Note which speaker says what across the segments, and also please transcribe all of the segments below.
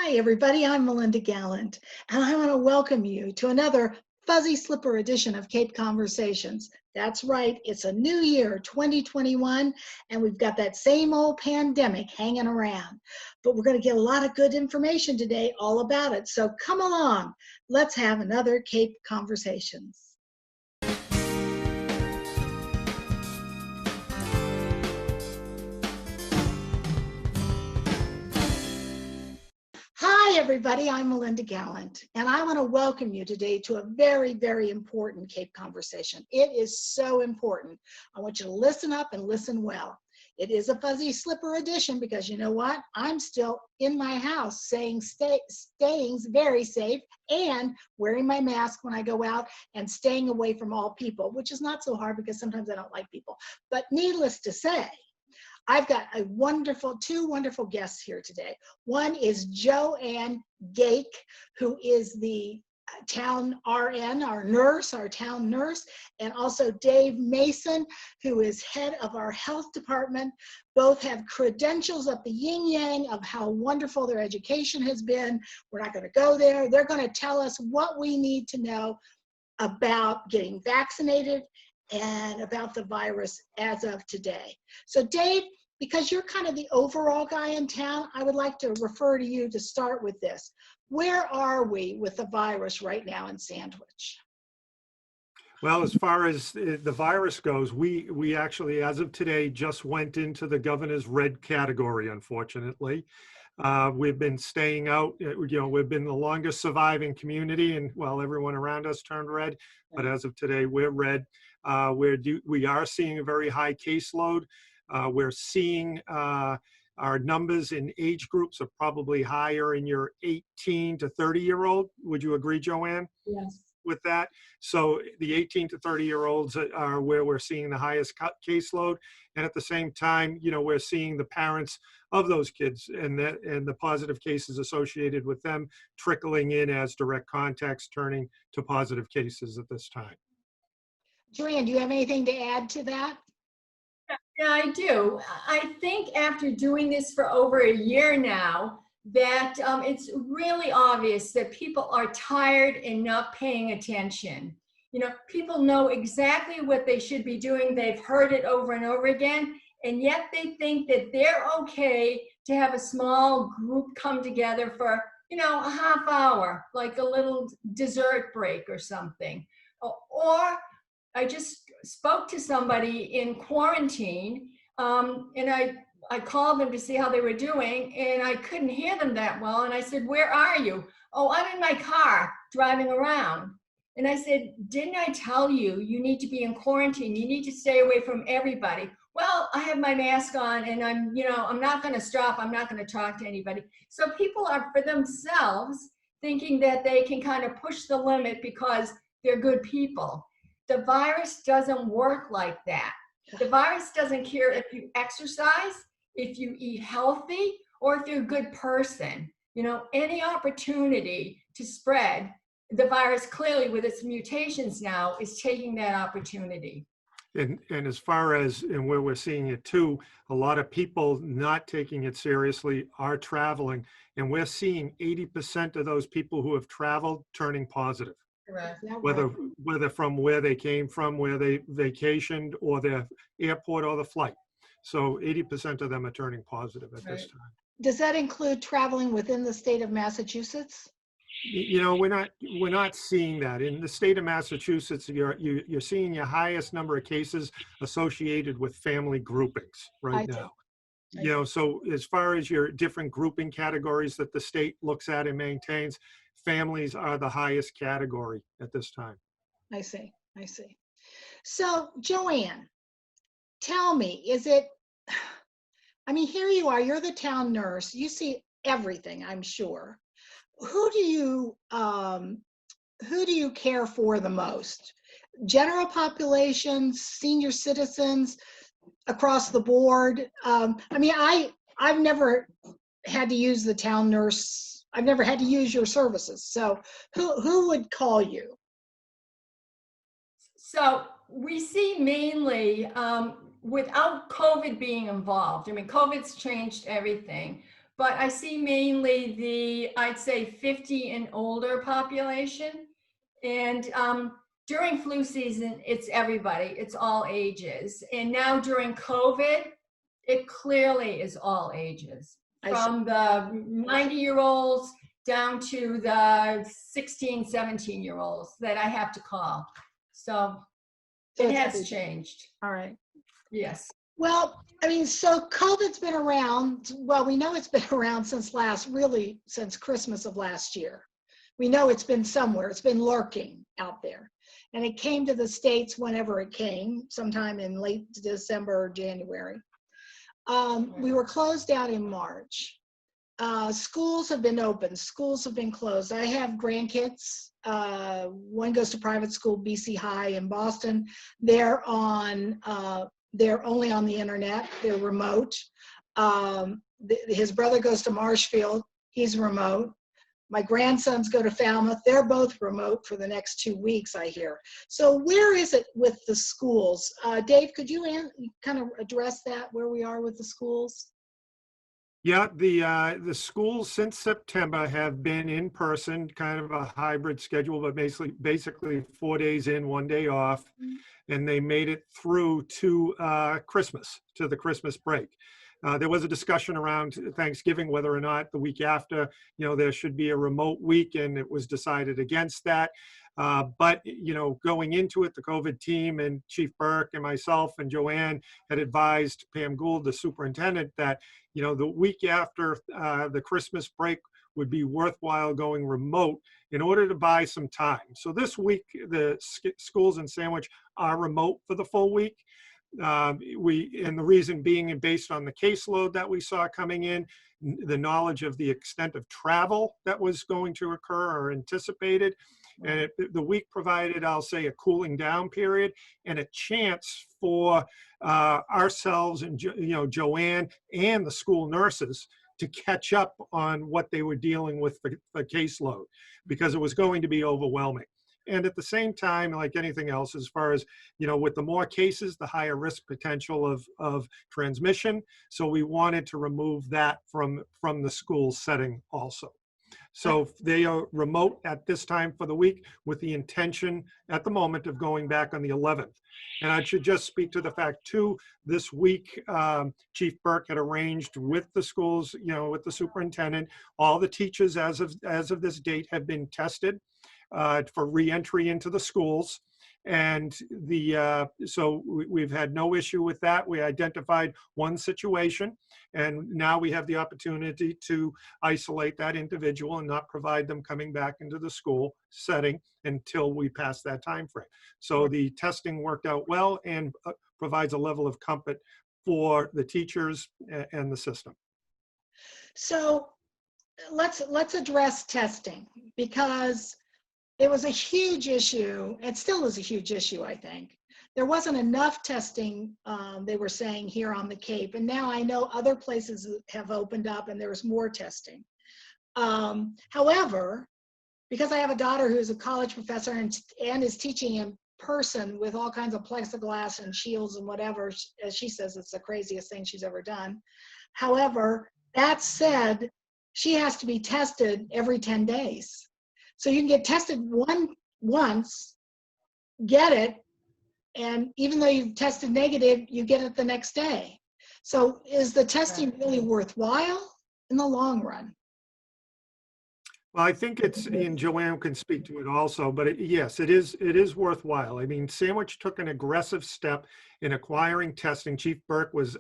Speaker 1: Hi, everybody. I'm Melinda Gallant, and I want to welcome you to another Fuzzy Slipper edition of Cape Conversations. That's right, it's a new year, 2021, and we've got that same old pandemic hanging around. But we're going to get a lot of good information today all about it. So come along, let's have another Cape Conversations. Hi, everybody. I'm Melinda Gallant, and I want to welcome you today to a very, very important Cape Conversation. It is so important. I want you to listen up and listen well. It is a Fuzzy Slipper edition because you know what? I'm still in my house staying very safe and wearing my mask when I go out and staying away from all people, which is not so hard because sometimes I don't like people. But needless to say, I've got two wonderful guests here today. One is Joanne Gake, who is the town RN, our town nurse, and also Dave Mason, who is head of our health department. Both have credentials up the yin-yang of how wonderful their education has been. We're not going to go there. They're going to tell us what we need to know about getting vaccinated and about the virus as of today. So Dave, because you're kind of the overall guy in town, I would like to refer to you to start with this. Where are we with the virus right now in Sandwich?
Speaker 2: Well, as far as the virus goes, we actually, as of today, just went into the governor's red category, unfortunately. We've been staying out, we've been the longest surviving community, and well, everyone around us turned red, but as of today, we're red. We are seeing a very high caseload. We're seeing our numbers in age groups are probably higher in your 18 to 30-year-old. Would you agree, Joanne?
Speaker 1: Yes.
Speaker 2: With that? So the 18 to 30-year-olds are where we're seeing the highest caseload. And at the same time, we're seeing the parents of those kids and the positive cases associated with them trickling in as direct contacts, turning to positive cases at this time.
Speaker 1: Joanne, do you have anything to add to that?
Speaker 3: Yeah, I do. I think after doing this for over a year now, that it's really obvious that people are tired and not paying attention. People know exactly what they should be doing. They've heard it over and over again, and yet they think that they're okay to have a small group come together for, a half hour, like a little dessert break or something. Or I just spoke to somebody in quarantine, and I called them to see how they were doing, and I couldn't hear them that well. And I said, "Where are you?" "Oh, I'm in my car driving around." And I said, "Didn't I tell you you need to be in quarantine? You need to stay away from everybody." "Well, I have my mask on and I'm not going to stop. I'm not going to talk to anybody." So people are for themselves thinking that they can kind of push the limit because they're good people. The virus doesn't work like that. The virus doesn't care if you exercise, if you eat healthy, or if you're a good person. Any opportunity to spread the virus, clearly with its mutations now, is taking that opportunity.
Speaker 2: And as far as where we're seeing it too, a lot of people not taking it seriously are traveling, and we're seeing 80% of those people who have traveled turning positive.
Speaker 3: Correct.
Speaker 2: Whether from where they came from, where they vacationed, or the airport or the flight. So 80% of them are turning positive at this time.
Speaker 1: Does that include traveling within the state of Massachusetts?
Speaker 2: We're not seeing that in the state of Massachusetts. You're seeing your highest number of cases associated with family groupings right now. So as far as your different grouping categories that the state looks at and maintains, families are the highest category at this time.
Speaker 1: I see. So Joanne, tell me, here you are, you're the town nurse, you see everything, I'm sure. Who do you care for the most? General population, senior citizens, across the board? I've never had to use the town nurse. I've never had to use your services. So who would call you?
Speaker 3: So we see mainly without COVID being involved. COVID's changed everything. but I see mainly the, I'd say 50 and older population. And during flu season, it's everybody, it's all ages. And now during COVID, it clearly is all ages, from the 90-year-olds down to the 16, 17-year-olds that I have to call. So it has changed.
Speaker 1: All right.
Speaker 3: Yes.
Speaker 1: Well, I mean, so COVID's been around. Well, we know it's been around since Christmas of last year. We know it's been somewhere. It's been lurking out there. And it came to the States whenever it came, sometime in late December or January. We were closed down in March. Schools have been open. Schools have been closed. I have grandkids. One goes to private school, BC High in Boston. They're only on the internet. They're remote. His brother goes to Marshfield. He's remote. My grandsons go to Falmouth. They're both remote for the next 2 weeks, I hear. So where is it with the schools? Dave, could you kind of address that, where we are with the schools?
Speaker 2: Yeah, the schools since September have been in person, kind of a hybrid schedule, but basically 4 days in, 1 day off, and they made it through to Christmas, to the Christmas break. There was a discussion around Thanksgiving whether or not the week after, there should be a remote week, and it was decided against that. But, going into it, the COVID team and Chief Burke and myself and Joanne had advised Pam Gould, the superintendent, that, the week after the Christmas break would be worthwhile going remote in order to buy some time. So this week, the schools in Sandwich are remote for the full week. And the reason being based on the caseload that we saw coming in, the knowledge of the extent of travel that was going to occur or anticipated. And the week provided, I'll say, a cooling down period and a chance for ourselves and Joanne and the school nurses to catch up on what they were dealing with the caseload, because it was going to be overwhelming. And at the same time, like anything else, as far as, with the more cases, the higher risk potential of transmission. So we wanted to remove that from the school setting also. So they are remote at this time for the week with the intention at the moment of going back on the 11th. And I should just speak to the fact too, this week, Chief Burke had arranged with the schools, with the superintendent, all the teachers as of this date have been tested for re-entry into the schools. And so we've had no issue with that. We identified one situation, and now we have the opportunity to isolate that individual and not provide them coming back into the school setting until we pass that time frame. So the testing worked out well and provides a level of comfort for the teachers and the system.
Speaker 1: So let's address testing, because it was a huge issue. It still is a huge issue, I think. There wasn't enough testing, they were saying, here on the Cape. And now I know other places have opened up and there's more testing. However, because I have a daughter who's a college professor and is teaching in person with all kinds of plexiglass and shields and whatever, as she says, it's the craziest thing she's ever done. However, that said, she has to be tested every 10 days. So you can get tested once, get it, and even though you've tested negative, you get it the next day. So is the testing really worthwhile in the long run?
Speaker 2: Well, I think it's, and Joanne can speak to it also, but yes, it is worthwhile. I mean, Sandwich took an aggressive step in acquiring testing. Chief Burke was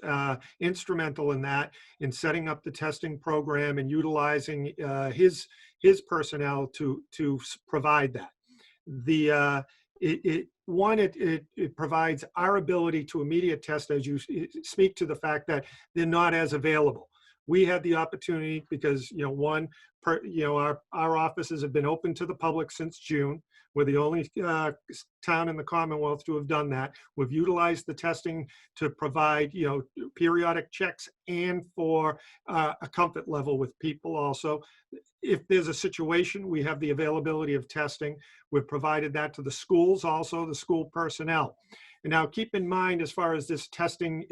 Speaker 2: instrumental in that, in setting up the testing program and utilizing his personnel to provide that. It provides our ability to immediate test, as you speak to the fact that they're not as available. We had the opportunity because, our offices have been open to the public since June. We're the only town in the Commonwealth to have done that. We've utilized the testing to provide, periodic checks and for a comfort level with people also. If there's a situation, we have the availability of testing. We've provided that to the schools also, the school personnel. And now keep in mind, as far as this testing,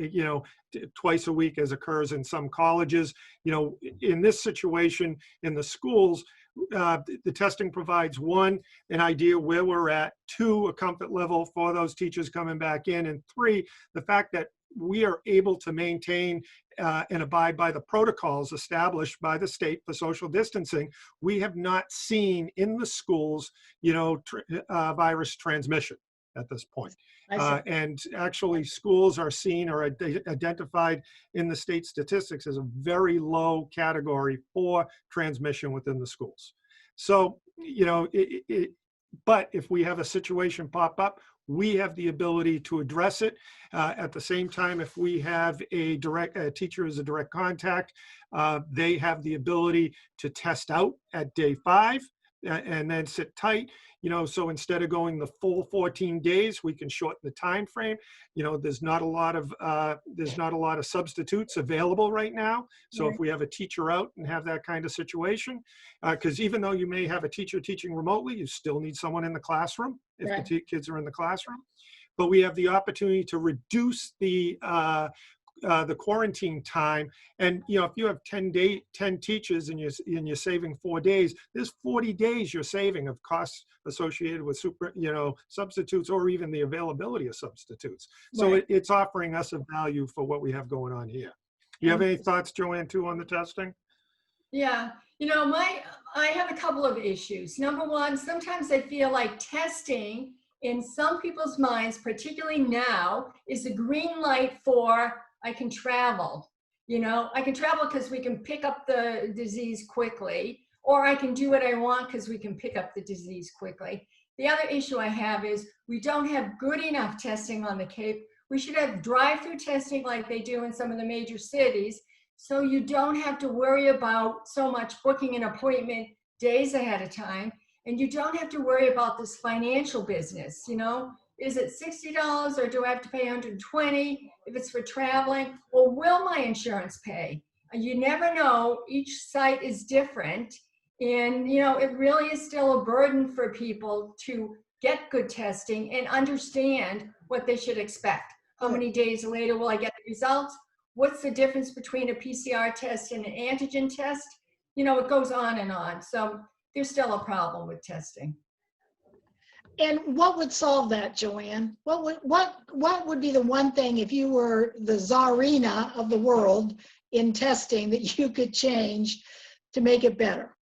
Speaker 2: twice a week as occurs in some colleges, in this situation in the schools, the testing provides, one, an idea where we're at, two, a comfort level for those teachers coming back in, and three, the fact that we are able to maintain and abide by the protocols established by the state for social distancing. We have not seen in the schools, virus transmission at this point. And actually schools are seen or identified in the state statistics as a very low category for transmission within the schools. So, but if we have a situation pop up, we have the ability to address it. At the same time, if we have a teacher as a direct contact, they have the ability to test out at day 5 and then sit tight. So instead of going the full 14 days, we can shorten the time frame. There's not a lot of substitutes available right now. So if we have a teacher out and have that kind of situation, because even though you may have a teacher teaching remotely, you still need someone in the classroom if the kids are in the classroom. But we have the opportunity to reduce the quarantine time. And if you have 10 teachers and you're saving 4 days, there's 40 days you're saving of costs associated with substitutes, or even the availability of substitutes. So it's offering us a value for what we have going on here. Do you have any thoughts, Joanne, too, on the testing?
Speaker 3: Yeah, I have a couple of issues. Number one, sometimes I feel like testing in some people's minds, particularly now, is a green light for I can travel. I can travel because we can pick up the disease quickly, or I can do what I want because we can pick up the disease quickly. The other issue I have is we don't have good enough testing on the Cape. We should have drive-through testing like they do in some of the major cities, so you don't have to worry about so much booking an appointment days ahead of time, and you don't have to worry about this financial business. Is it $60 or do I have to pay $120 if it's for traveling? Well, will my insurance pay? You never know. Each site is different. And, it really is still a burden for people to get good testing and understand what they should expect. How many days later will I get the results? What's the difference between a PCR test and an antigen test? It goes on and on. So there's still a problem with testing.
Speaker 1: And what would solve that, Joanne? What would be the one thing, if you were the czarina of the world in testing, that you could change to make it better?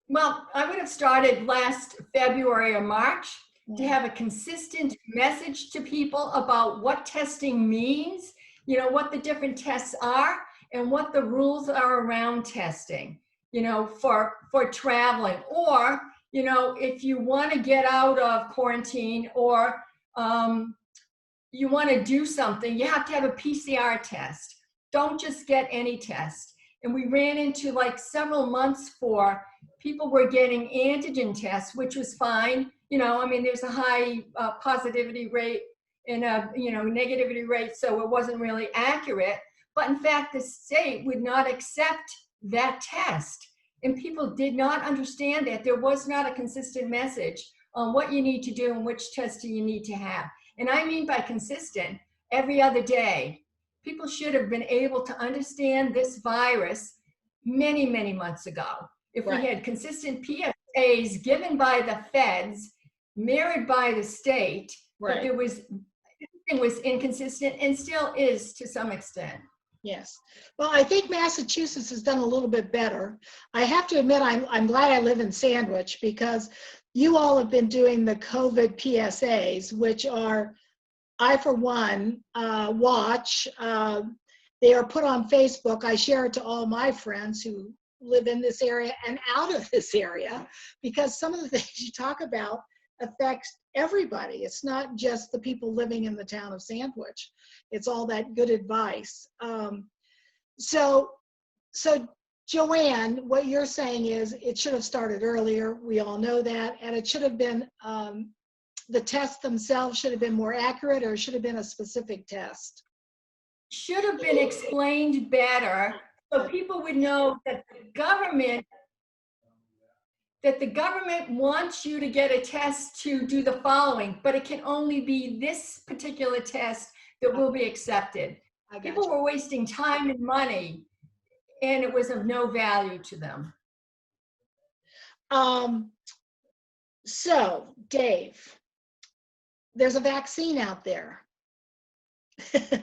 Speaker 3: Well, I would have started last February or March to have a consistent message to people about what testing means, what the different tests are, and what the rules are around testing, for traveling, or if you want to get out of quarantine, or you want to do something, you have to have a PCR test. Don't just get any test. And we ran into several months for people were getting antigen tests, which was fine. There's a high positivity rate and a negativity rate, so it wasn't really accurate. But in fact, the state would not accept that test. And people did not understand that. There was not a consistent message on what you need to do and which test you need to have. And I mean by consistent, every other day. People should have been able to understand this virus many, many months ago. If we had consistent PSAs given by the feds, mirrored by the state, but everything was inconsistent and still is to some extent.
Speaker 1: Yes. Well, I think Massachusetts has done a little bit better. I have to admit, I'm glad I live in Sandwich, because you all have been doing the COVID PSAs, which are, I, for one, watch. They are put on Facebook. I share it to all my friends who live in this area and out of this area, because some of the things you talk about affects everybody. It's not just the people living in the town of Sandwich. It's all that good advice. So Joanne, what you're saying is it should have started earlier. We all know that. And it should have been, the tests themselves should have been more accurate, or should have been a specific test?
Speaker 3: Should have been explained better so people would know that the government that the government wants you to get a test to do the following, but it can only be this particular test that will be accepted.
Speaker 1: I got
Speaker 3: People
Speaker 1: you.
Speaker 3: were wasting time and money, and it was of no value to them.
Speaker 1: So, Dave, there's a vaccine out there.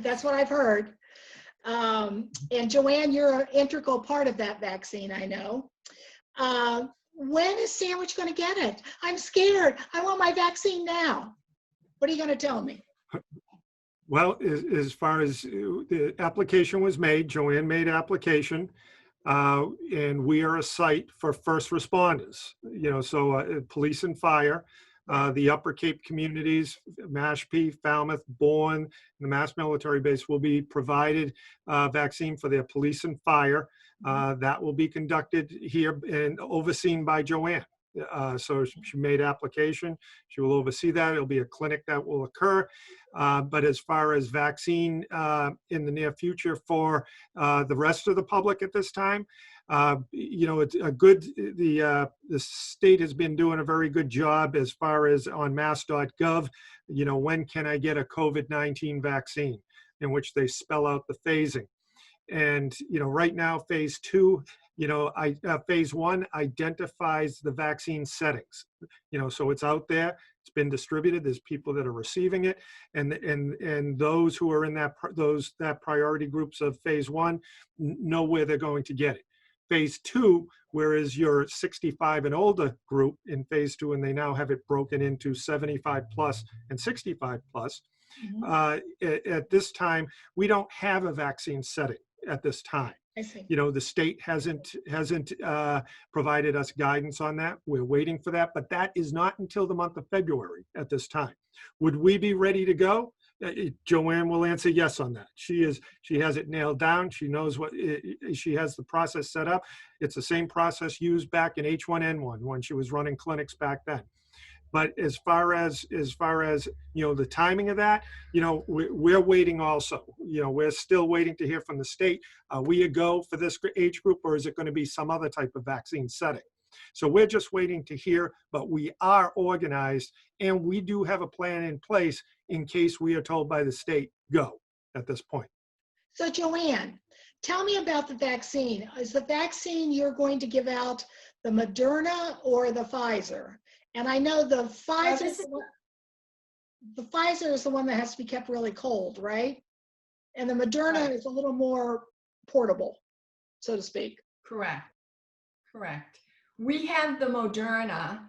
Speaker 1: That's what I've heard. And Joanne, you're an integral part of that vaccine, I know. When is Sandwich going to get it? I'm scared. I want my vaccine now. What are you going to tell me?
Speaker 2: Well, as far as the application was made, Joanne made application, and we are a site for first responders, so police and fire, the Upper Cape communities, Mashpee, Falmouth, Bourne, and the Mass Military Base will be provided vaccine for their police and fire. That will be conducted here and overseen by Joanne. So she made application. She will oversee that. It'll be a clinic that will occur. But as far as vaccine in the near future for the rest of the public at this time, it's a good, the state has been doing a very good job as far as on mass.gov, when can I get a COVID-19 vaccine, in which they spell out the phasing. And, right now, phase 2, phase 1 identifies the vaccine settings, so it's out there, it's been distributed, there's people that are receiving it, and those who are in that priority groups of phase 1 know where they're going to get it. Phase 2, whereas your 65 and older group in phase 2, and they now have it broken into 75 plus and 65 plus, at this time, we don't have a vaccine setting at this time.
Speaker 1: I see.
Speaker 2: The state hasn't provided us guidance on that. We're waiting for that, but that is not until the month of February at this time. Would we be ready to go? Joanne will answer yes on that. She has it nailed down. She knows she has the process set up. It's the same process used back in H1N1 when she was running clinics back then. But as far as the timing of that, we're waiting also. We're still waiting to hear from the state. Are we a go for this age group, or is it going to be some other type of vaccine setting? So we're just waiting to hear, but we are organized, and we do have a plan in place in case we are told by the state, go, at this point.
Speaker 1: So Joanne, tell me about the vaccine. Is the vaccine you're going to give out the Moderna or the Pfizer? And I know the Pfizer is the one that has to be kept really cold, right? And the Moderna is a little more portable, so to speak.
Speaker 3: Correct. We have the Moderna,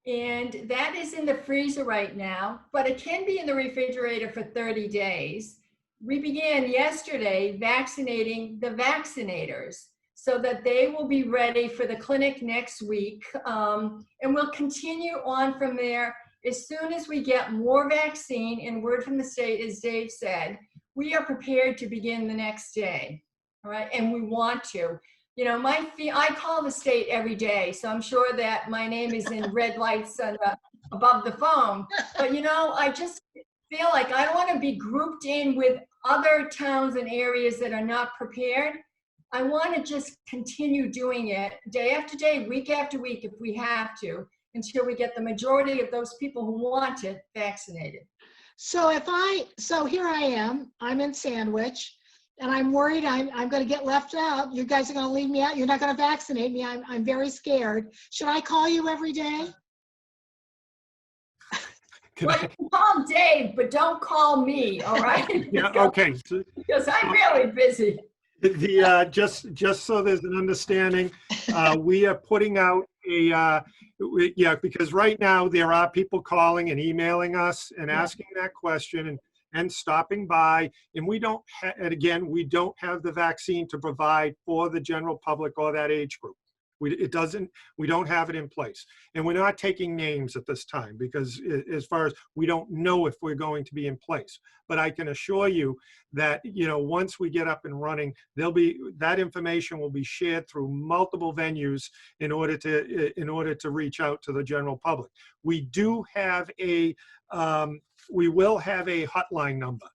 Speaker 3: and that is in the freezer right now, but it can be in the refrigerator for 30 days. We began yesterday vaccinating the vaccinators so that they will be ready for the clinic next week. And we'll continue on from there. As soon as we get more vaccine and word from the state, as Dave said, we are prepared to begin the next day, all right? And we want to. I call the state every day, so I'm sure that my name is in red lights above the phone. But, I just feel like I don't want to be grouped in with other towns and areas that are not prepared. I want to just continue doing it day after day, week after week, if we have to, until we get the majority of those people who want it vaccinated.
Speaker 1: So here I am, I'm in Sandwich, and I'm worried I'm going to get left out. You guys are going to leave me out. You're not going to vaccinate me. I'm very scared. Should I call you every day?
Speaker 3: Well, you can call Dave, but don't call me, all right?
Speaker 2: Yeah, okay.
Speaker 3: Because I'm really busy.
Speaker 2: Just so there's an understanding, we are putting out because right now there are people calling and emailing us and asking that question and stopping by, and we don't have the vaccine to provide for the general public or that age group. We don't have it in place, and we're not taking names at this time because as far as we don't know if we're going to be in place. But I can assure you that once we get up and running, that information will be shared through multiple venues in order to reach out to the general public. We will have a hotline number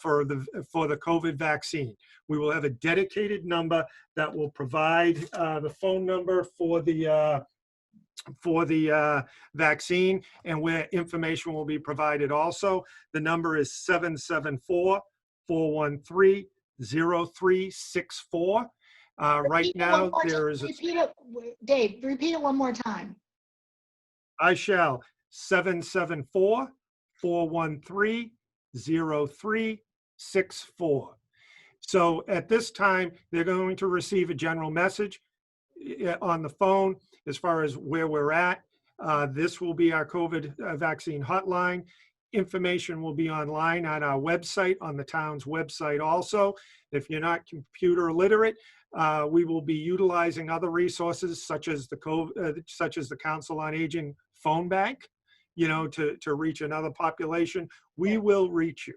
Speaker 2: for the COVID vaccine. We will have a dedicated number that will provide the phone number for the for the vaccine, and where information will be provided also. The number is 774-413-0364. Right
Speaker 1: Repeat it one
Speaker 2: now,
Speaker 1: more
Speaker 2: there
Speaker 1: time.
Speaker 2: is a,
Speaker 1: Repeat it, Dave, repeat it one more time.
Speaker 2: I shall, 774-413-0364. So at this time, they're going to receive a general message on the phone as far as where we're at. This will be our COVID vaccine hotline. Information will be online on our website, on the town's website also. If you're not computer literate, we will be utilizing other resources such as the Council on Aging phone bank, to reach another population. We will reach you,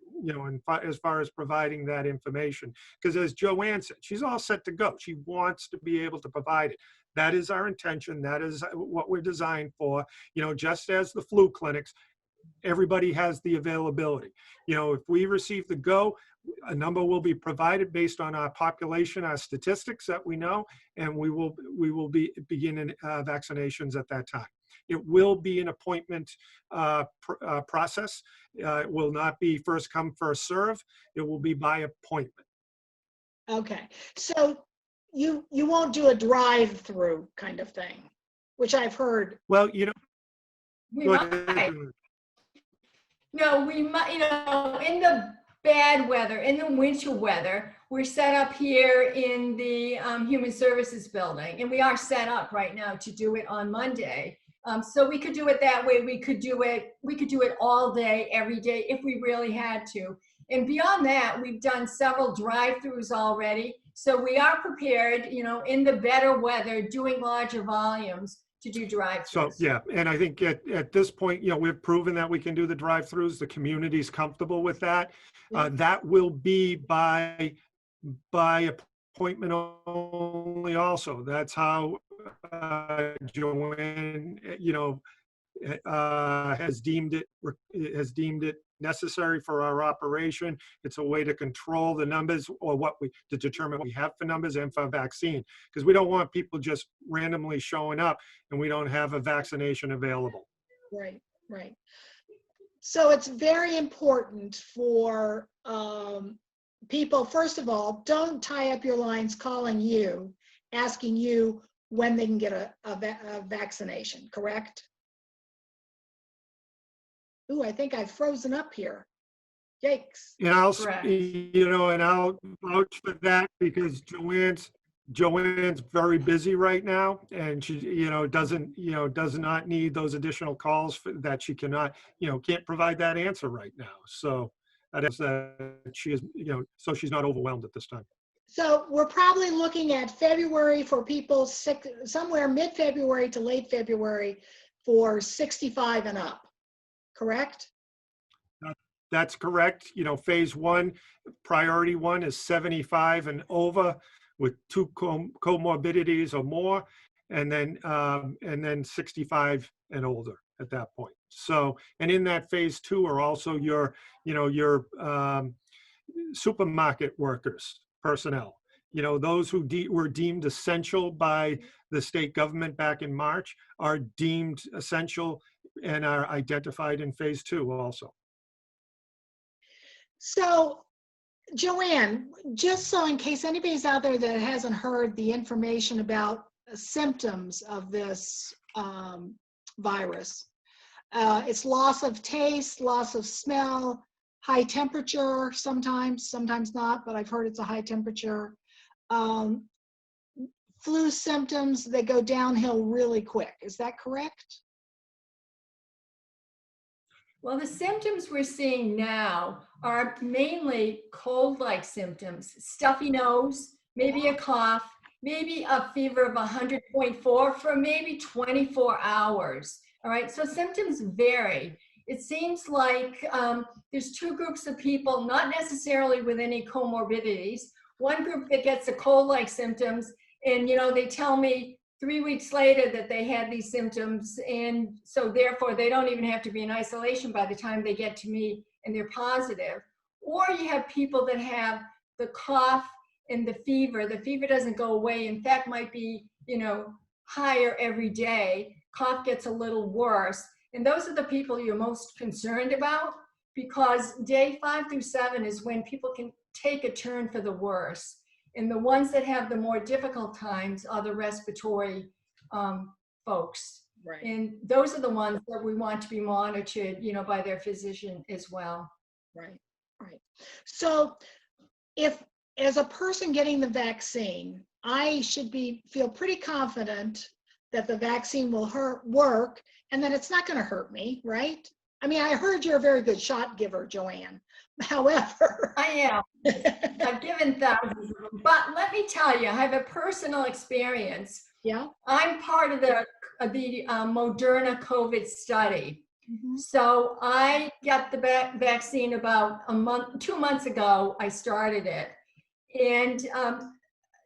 Speaker 2: as far as providing that information. Because as Joanne said, she's all set to go. She wants to be able to provide it. That is our intention. That is what we're designed for. Just as the flu clinics, everybody has the availability. If we receive the go, a number will be provided based on our population, our statistics that we know, and we will be beginning vaccinations at that time. It will be an appointment process. It will not be first come, first serve. It will be by appointment.
Speaker 1: Okay, so you won't do a drive-through kind of thing, which I've heard.
Speaker 2: Well,
Speaker 3: We
Speaker 2: go
Speaker 3: might.
Speaker 2: ahead.
Speaker 3: No, we might, in the bad weather, in the winter weather, we're set up here in the Human Services Building, and we are set up right now to do it on Monday. So we could do it that way. We could do it all day, every day, if we really had to. And beyond that, we've done several drive-throughs already. So we are prepared, in the better weather, doing larger volumes to do drive-throughs.
Speaker 2: So, yeah, and I think at this point, we've proven that we can do the drive-throughs. The community's comfortable with that. That will be by appointment only also. That's how Joanne, has deemed it necessary for our operation. It's a way to control the numbers, or to determine what we have for numbers and for vaccine, because we don't want people just randomly showing up and we don't have a vaccination available.
Speaker 1: Right. So it's very important for people, first of all, don't tie up your lines calling you, asking you when they can get a vaccination, correct? Ooh, I think I've frozen up here. Yikes.
Speaker 2: And I'll,
Speaker 3: Correct.
Speaker 2: and I'll vouch for that, because Joanne's very busy right now, and she, does not need those additional calls that she cannot, can't provide that answer right now. So that is that she is, so she's not overwhelmed at this time.
Speaker 1: So we're probably looking at February for people somewhere mid-February to late February for 65 and up, correct?
Speaker 2: That's correct. Phase 1, priority 1 is 75 and over with 2 comorbidities or more, and then 65 and older at that point. So, and in that phase 2 are also your supermarket workers, personnel. Those who were deemed essential by the state government back in March are deemed essential and are identified in phase 2 also.
Speaker 1: So, Joanne, just so in case anybody's out there that hasn't heard the information about symptoms of this virus, it's loss of taste, loss of smell, high temperature sometimes not, but I've heard it's a high temperature. Flu symptoms that go downhill really quick. Is that correct?
Speaker 3: Well, the symptoms we're seeing now are mainly cold-like symptoms, stuffy nose, maybe a cough, maybe a fever of 100.4 for maybe 24 hours. All right, so symptoms vary. It seems like there's 2 groups of people, not necessarily with any comorbidities. One group that gets the cold-like symptoms, and they tell me 3 weeks later that they had these symptoms, and so therefore they don't even have to be in isolation by the time they get to me and they're positive. Or you have people that have the cough and the fever. The fever doesn't go away. In fact, might be, higher every day. Cough gets a little worse. And those are the people you're most concerned about, because day 5 through 7 is when people can take a turn for the worse. And the ones that have the more difficult times are the respiratory folks.
Speaker 1: Right.
Speaker 3: And those are the ones that we want to be monitored, by their physician as well.
Speaker 1: Right. Right. So if, as a person getting the vaccine, I should feel pretty confident that the vaccine will work and that it's not going to hurt me, right? I mean, I heard you're a very good shot giver, Joanne. However,
Speaker 3: I am. I've given thousands of them. But let me tell you, I have a personal experience.
Speaker 1: yeah.
Speaker 3: I'm part of the Moderna COVID study.
Speaker 1: Mm-hmm.
Speaker 3: So I got the vaccine about 2 months ago. I started it. And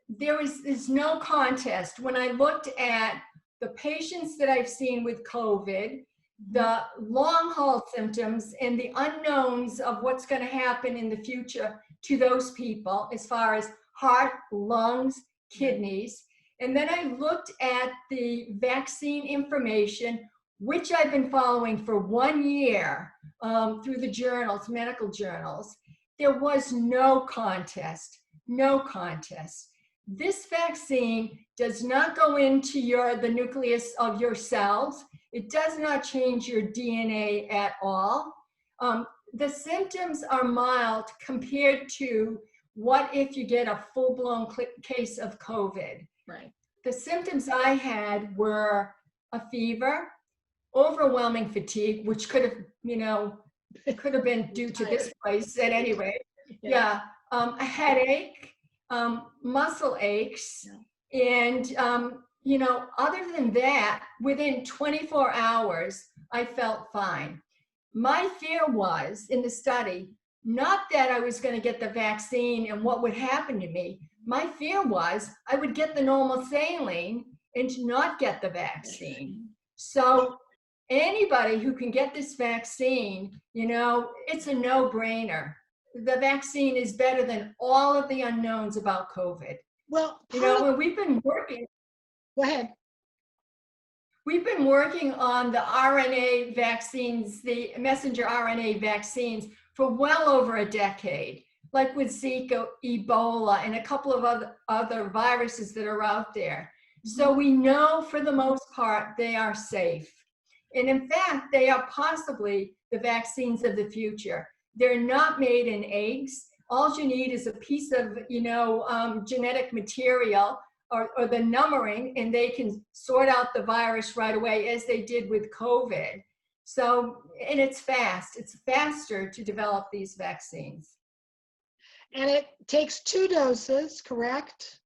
Speaker 3: there's no contest. When I looked at the patients that I've seen with COVID, the long haul symptoms and the unknowns of what's going to happen in the future to those people as far as heart, lungs, kidneys. And then I looked at the vaccine information, which I've been following for 1 year through the journals, medical journals. There was no contest, no contest. This vaccine does not go into the nucleus of your cells. It does not change your DNA at all. The symptoms are mild compared to what if you get a full-blown case of COVID.
Speaker 1: Right.
Speaker 3: The symptoms I had were a fever, overwhelming fatigue, which could have been due to this place at any rate. Yeah. A headache, muscle aches, and other than that, within 24 hours, I felt fine. My fear was in the study, not that I was going to get the vaccine and what would happen to me. My fear was I would get the normal saline and not get the vaccine. So anybody who can get this vaccine, it's a no-brainer. The vaccine is better than all of the unknowns about COVID.
Speaker 1: Well,
Speaker 3: we've been working.
Speaker 1: Go ahead.
Speaker 3: We've been working on the RNA vaccines, the messenger RNA vaccines, for well over a decade, like with Zika, Ebola, and a couple of other viruses that are out there. So we know for the most part they are safe. And in fact, they are possibly the vaccines of the future. They're not made in eggs. All you need is a piece of, genetic material or the numbering, and they can sort out the virus right away, as they did with COVID. So, and it's fast. It's faster to develop these vaccines.
Speaker 1: And it takes 2 doses, correct?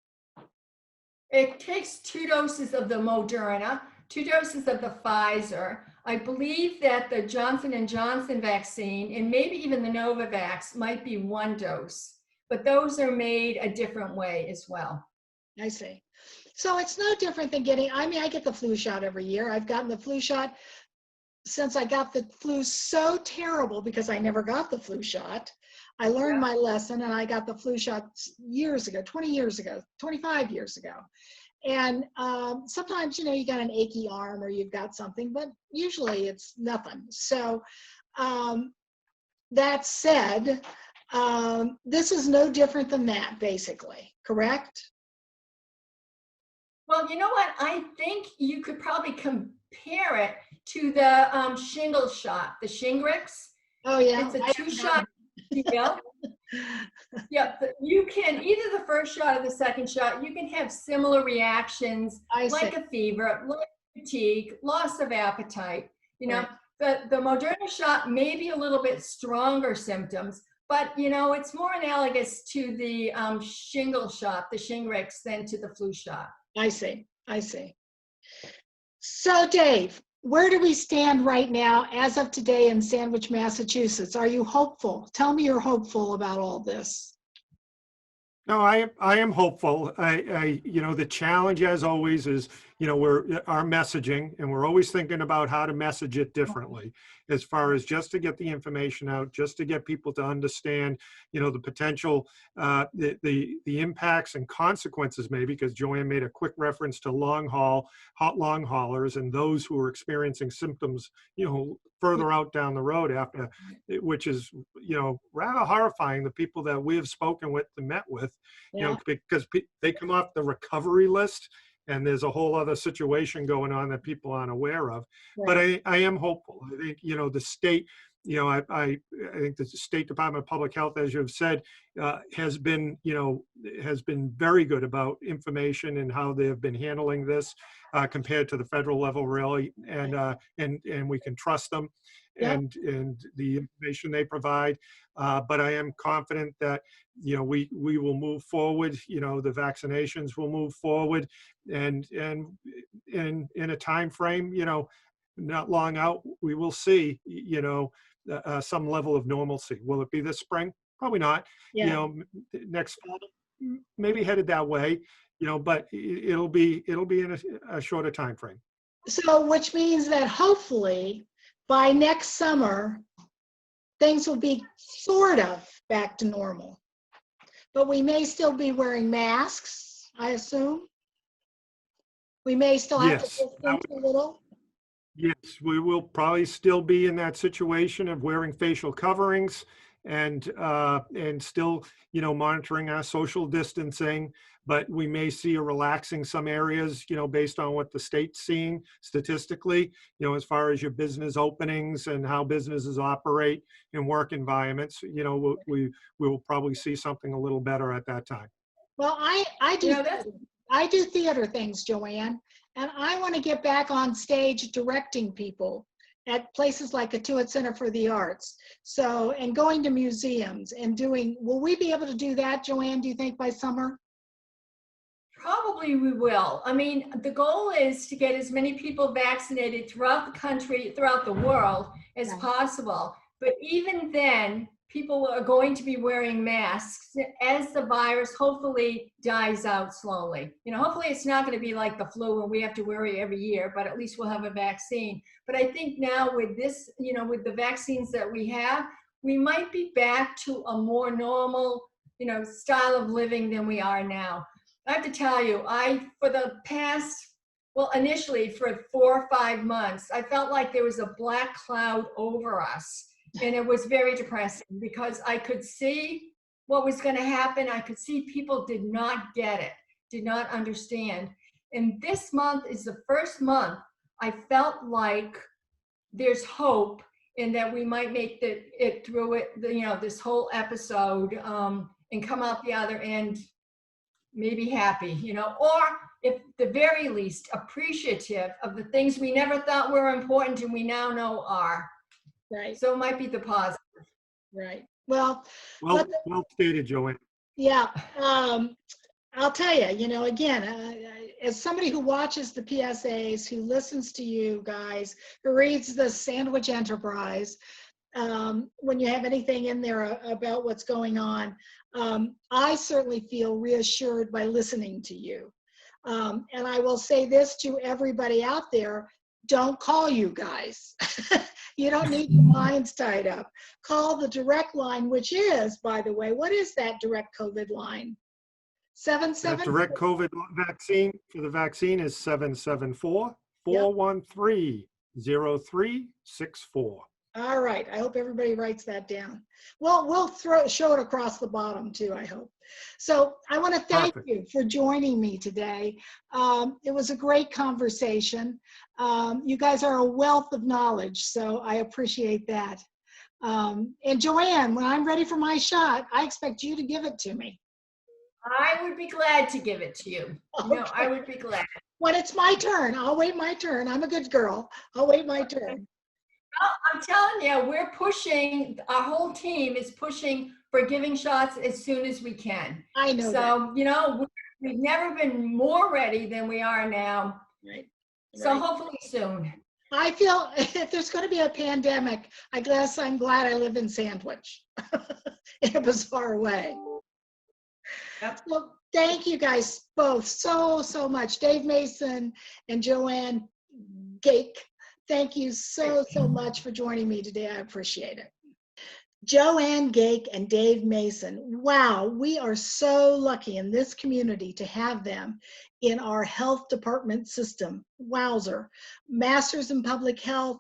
Speaker 3: It takes 2 doses of the Moderna, 2 doses of the Pfizer. I believe that the Johnson & Johnson vaccine and maybe even the Novavax might be 1 dose, but those are made a different way as well.
Speaker 1: I see. So it's no different than I get the flu shot every year. I've gotten the flu shot since I got the flu so terrible because I never got the flu shot. I learned my lesson and I got the flu shot years ago, 20 years ago, 25 years ago. And sometimes, you got an achy arm or you've got something, but usually it's nothing. So that said, this is no different than that, basically, correct?
Speaker 3: Well, you know what? I think you could probably compare it to the shingle shot, the Shingrix.
Speaker 1: Oh, yeah.
Speaker 3: It's a 2-shot deal. Yeah, you can either the first shot or the second shot, you can have similar reactions like a fever, like fatigue, loss of appetite.
Speaker 1: Right.
Speaker 3: The Moderna shot may be a little bit stronger symptoms, but it's more analogous to the shingle shot, the Shingrix, than to the flu shot.
Speaker 1: I see. So Dave, where do we stand right now as of today in Sandwich, Massachusetts? Are you hopeful? Tell me you're hopeful about all this.
Speaker 2: No, I am hopeful. The challenge, as always, is our messaging, and we're always thinking about how to message it differently, as far as just to get the information out, just to get people to understand, the potential, the impacts and consequences, maybe, because Joanne made a quick reference to long haulers and those who are experiencing symptoms, further out down the road after, which is, rather horrifying. The people that we have spoken with and met with, because they come off the recovery list, and there's a whole other situation going on that people aren't aware of. But I am hopeful. I think, the state, I think the State Department of Public Health, as you have said, has been very good about information and how they have been handling this compared to the federal level, really, and we can trust them and the information they provide. But I am confident that we will move forward. The vaccinations will move forward, and in a time frame, not long out, we will see some level of normalcy. Will it be this spring? Probably not. Next fall, maybe headed that way. But it'll be in a shorter time frame.
Speaker 1: So, which means that hopefully by next summer, things will be sort of back to normal. But we may still be wearing masks, I assume. We may still have to distance a little.
Speaker 2: Yes, we will probably still be in that situation of wearing facial coverings and still, monitoring our social distancing. But we may see a relaxing some areas, based on what the state's seeing statistically, as far as your business openings and how businesses operate in work environments. We will probably see something a little better at that time.
Speaker 1: Well, I do theater things, Joanne, and I want to get back on stage directing people at places like Atuit Center for the Arts. So, and going to museums and will we be able to do that, Joanne, do you think, by summer?
Speaker 3: Probably we will. I mean, the goal is to get as many people vaccinated throughout the country, throughout the world as possible. But even then, people are going to be wearing masks as the virus hopefully dies out slowly. Hopefully it's not going to be like the flu where we have to worry every year, but at least we'll have a vaccine. But I think now with this, with the vaccines that we have, we might be back to a more normal, style of living than we are now. I have to tell you, for the past, initially for 4 or 5 months, I felt like there was a black cloud over us. And it was very depressing because I could see what was going to happen. I could see people did not get it, did not understand. And this month is the first month I felt like there's hope and that we might make it through it, this whole episode and come out the other end maybe happy, or at the very least appreciative of the things we never thought were important and we now know are.
Speaker 1: Right.
Speaker 3: So it might be the positive.
Speaker 1: Right. Well
Speaker 2: stated, Joanne.
Speaker 1: Yeah. I'll tell you, again, as somebody who watches the PSAs, who listens to you guys, who reads the Sandwich Enterprise, when you have anything in there about what's going on, I certainly feel reassured by listening to you. And I will say this to everybody out there, don't call you guys. You don't need your minds tied up. Call the direct line, which is, by the way, what is that direct COVID line? 77?
Speaker 2: That direct COVID vaccine for the vaccine is 774-413-0364.
Speaker 1: All right. I hope everybody writes that down. Well, we'll show it across the bottom too, I hope. So I want to thank you for joining me today. It was a great conversation. You guys are a wealth of knowledge, so I appreciate that. And Joanne, when I'm ready for my shot, I expect you to give it to me.
Speaker 3: I would be glad to give it to you. Okay. No, I would be glad.
Speaker 1: When it's my turn, I'll wait my turn. I'm a good girl. I'll wait my turn.
Speaker 3: Well, I'm telling you, we're pushing, our whole team is pushing for giving shots as soon as we can.
Speaker 1: I know
Speaker 3: so, that. We've never been more ready than we are now.
Speaker 1: Right.
Speaker 3: So hopefully soon.
Speaker 1: I feel if there's going to be a pandemic, I guess I'm glad I live in Sandwich in a bizarre way.
Speaker 3: Yep.
Speaker 1: So thank you guys both so much. Dave Mason and Joanne Gake. Thank you so much for joining me today. I appreciate it. Joanne Gake and Dave Mason. Wow, we are so lucky in this community to have them in our health department system. Wowzer. Masters in Public Health,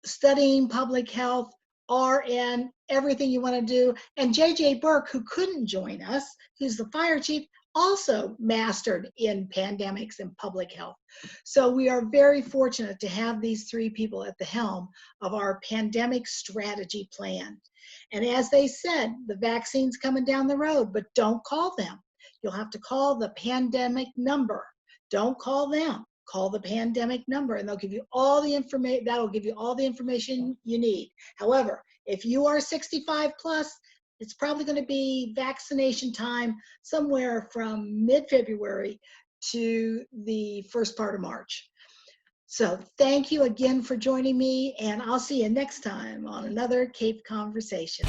Speaker 1: studying public health, RN, everything you want to do. And JJ Burke, who couldn't join us, who's the fire chief, also mastered in pandemics and public health. So we are very fortunate to have these three people at the helm of our pandemic strategy plan. And as they said, the vaccine's coming down the road, but don't call them. You'll have to call the pandemic number. Don't call them. Call the pandemic number and they'll give you all the information. That'll give you all the information you need. However, if you are 65 plus, it's probably going to be vaccination time somewhere from mid-February to the first part of March. So thank you again for joining me, and I'll see you next time on another Cape Conversation.